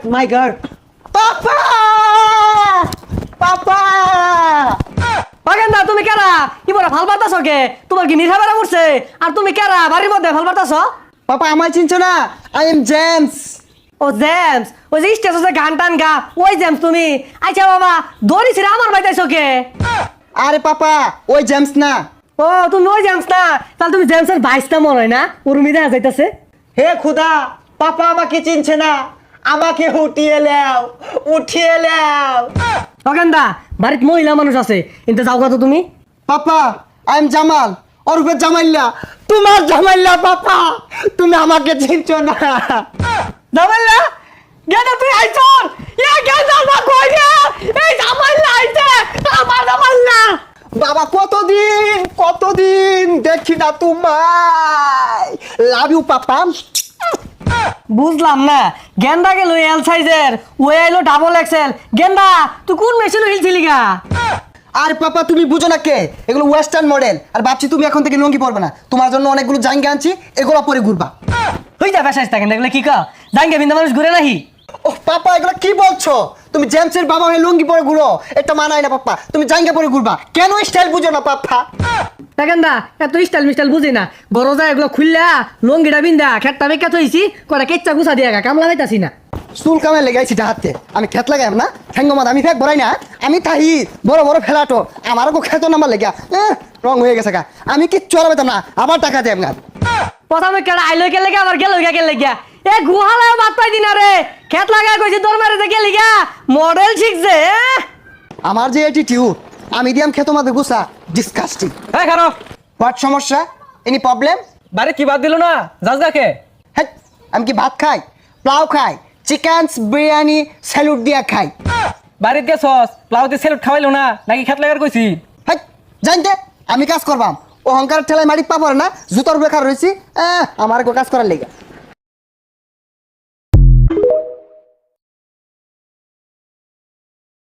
মাই god papa পাপা পাগেন্দা তুমি কেরা কি বড় ভাল বাতাস কে তোমার কি নিশা বেড়া উঠছে আর তুমি কেরা বাড়ির মধ্যে ভাল বাতাস পাপা আমায় চিনছো না আই এম জেমস ও জেমস ওই যে স্টেশনে গান টান গা ওই জেমস তুমি আচ্ছা বাবা দড়ি ছিড়ে আমার বাইতাইছো কে আরে পাপা ওই জেমস না ও তুমি ওই জেমস না তাহলে তুমি জেমসের ভাইসটা মনে হয় না উর্মি দেখা যাইতাছে হে খুদা পাপা আমাকে চিনছে না আমাকে উঠিয়ে লেও পাগেন্দা বাড়িতে মহিলা মানুষ আছে কিন্তু যাও তো তুমি পাপা আই এম জামাল ওরফে জামাইল্লা তোমার জামাইল্লা পাপা তুমি আমাকে চিনছো না জামাইলা গেদা তুই আইছর ইয়া গেদা না কই রে এই জামাইলা আইছে আমার জামাইলা বাবা কতদিন দেখি না তোমায় লাভ ইউ পাপা বুঝলাম না গেন্দা গেল এল সাইজের ওই আইলো ডাবল এক্সেল গেন্দা তুই কোন মেশিন হিলছিলি গা আর পাপা তুমি বুঝো না কে এগুলো ওয়েস্টার্ন মডেল আর ভাবছি তুমি এখন থেকে লুঙ্গি পরবে না তোমার জন্য অনেকগুলো জাঙ্গা আনছি এগুলো পরে ঘুরবা হই যা বেশাইছ থাকেন এগুলো কি কা জাঙ্গে বিন্দা মানুষ ঘুরে নাহি ও পাপা এগুলো কি বলছো তুমি জেমসের বাবা হয়ে লুঙ্গি পরে ঘুরো এটা মানায় না পাপা তুমি জাঙ্গা পরে ঘুরবা কেন স্টাইল বুঝো না পাপা গেন্দা এত স্টাইল মিস্টাইল বুঝি না গরজা এগুলো খুললা লঙ্গিটা বিন্দা খেটটা বেকা থইছি কটা কেচ্চা গুছা দিয়া গা কামলা যাইতাছি না চুল কামে লেগাইছি হাতে আমি খেত লাগাইম না ঠ্যাঙ্গ মাদ আমি ফেক ভরাই না আমি তাহি বড় বড় ফেলাটো আমারও খেতো না আমার লেগা রং হয়ে গেছে গা আমি কিচ্ছু আর পেতাম না আবার টাকা দেব না প্রথমে কেডা আইলো কে লেগে আবার গেল গা এ গুহালায় বাদ পাই দিনা রে খেত লাগা কইছি তোর মারে যে গেলি গা মডেল শিখছে আমার যে অ্যাটিটিউড আমি দিয়াম খেতো মাদে গুছা ডিসকাস্টিং হ্যাঁ খারো হোয়াট সমস্যা এনি প্রবলেম বাড়ি কি বাদ দিল না যাস গাকে হ্যাঁ আমি কি ভাত খাই পোলাও খাই চিকেনস বিরিয়ানি স্যালুট দিয়া খাই বাড়িতে গেছস প্লাউতে সেলুট খাওয়াইলো না নাকি খেত লাগার কইছি হ্যাঁ জানতে আমি কাজ করবাম অহংকার ঠেলায় মাটি পাবো না জুতোর বেকার রয়েছি আমার কাজ করার লেগে